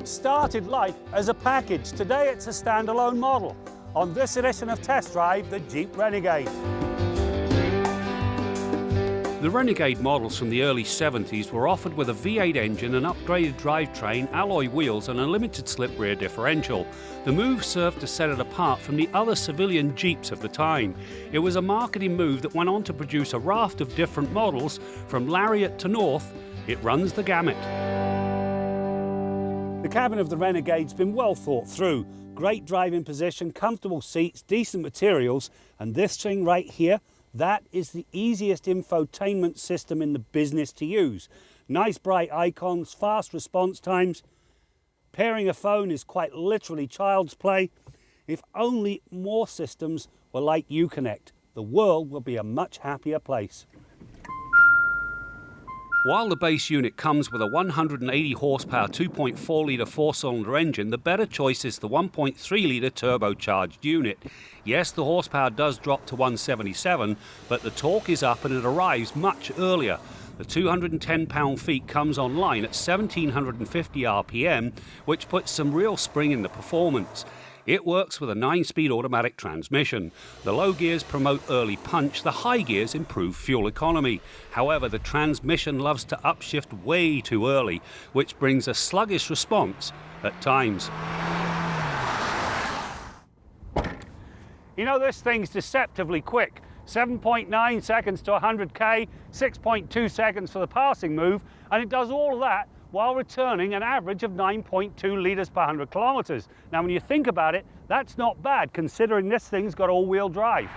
It started life as a package. Today it's a standalone model. On this edition of Test Drive, the Jeep Renegade. The Renegade models from the early 70s were offered with a V8 engine, an upgraded drivetrain, alloy wheels and a limited slip rear differential. The move served to set it apart from the other civilian Jeeps of the time. It was a marketing move that went on to produce a raft of different models, from Lariat to North. It runs the gamut. The cabin of the Renegade's been well thought through. Great driving position, comfortable seats, decent materials, and this thing right here, that is the easiest infotainment system in the business to use. Nice bright icons, fast response times. Pairing a phone is quite literally child's play. If only more systems were like Uconnect, the world would be a much happier place. While the base unit comes with a 180 horsepower 2.4 litre four-cylinder engine, the better choice is the 1.3 litre turbocharged unit. Yes, the horsepower does drop to 177, but the torque is up and it arrives much earlier. The 210 pound-feet comes online at 1750 RPM, which puts some real spring in the performance. It works with a 9-speed automatic transmission. The low gears promote early punch, the high gears improve fuel economy. However, the transmission loves to upshift way too early, which brings a sluggish response at times. You know, this thing's deceptively quick. 7.9 seconds to 100k, 6.2 seconds for the passing move, and it does all of that while returning an average of 9.2 litres per 100 kilometres. Now, when you think about it, that's not bad, considering this thing's got all-wheel drive.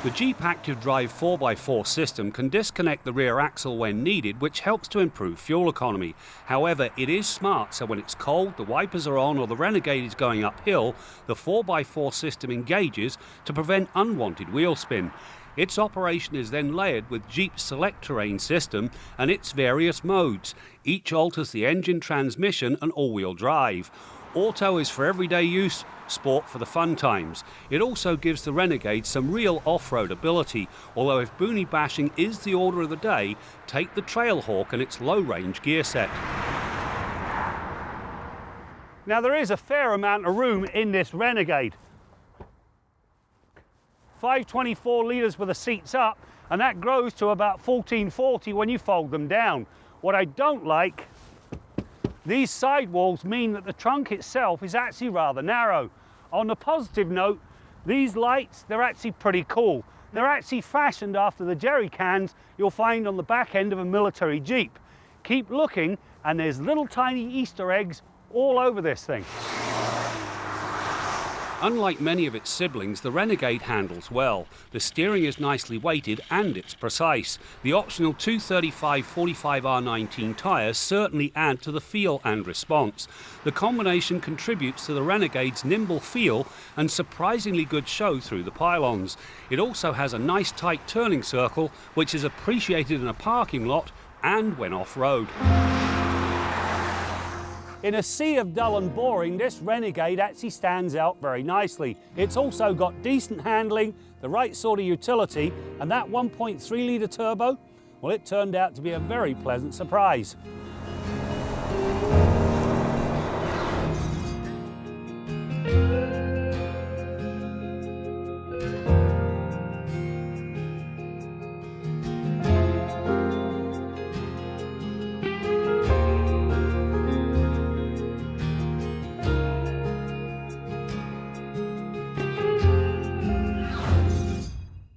The Jeep Active Drive 4x4 system can disconnect the rear axle when needed, which helps to improve fuel economy. However, it is smart, so when it's cold, the wipers are on, or the Renegade is going uphill, the 4x4 system engages to prevent unwanted wheel spin. Its operation is then layered with Jeep's Select Terrain system and its various modes. Each alters the engine, transmission and all-wheel drive. Auto is for everyday use, sport for the fun times. It also gives the Renegade some real off-road ability, although if boonie bashing is the order of the day, take the Trailhawk and its low-range gear set. Now, there is a fair amount of room in this Renegade. 524 litres with the seats up, and that grows to about 1440 when you fold them down. What I don't like, these sidewalls mean that the trunk itself is actually rather narrow. On a positive note, these lights, they're actually pretty cool. They're actually fashioned after the jerry cans you'll find on the back end of a military Jeep. Keep looking, and there's little tiny Easter eggs all over this thing. Unlike many of its siblings, the Renegade handles well. The steering is nicely weighted and it's precise. The optional 235/45R19 tyres certainly add to the feel and response. The combination contributes to the Renegade's nimble feel and surprisingly good show through the pylons. It also has a nice tight turning circle, which is appreciated in a parking lot and when off-road. In a sea of dull and boring, this Renegade actually stands out very nicely. It's also got decent handling, the right sort of utility, and that 1.3 litre turbo, well, it turned out to be a very pleasant surprise.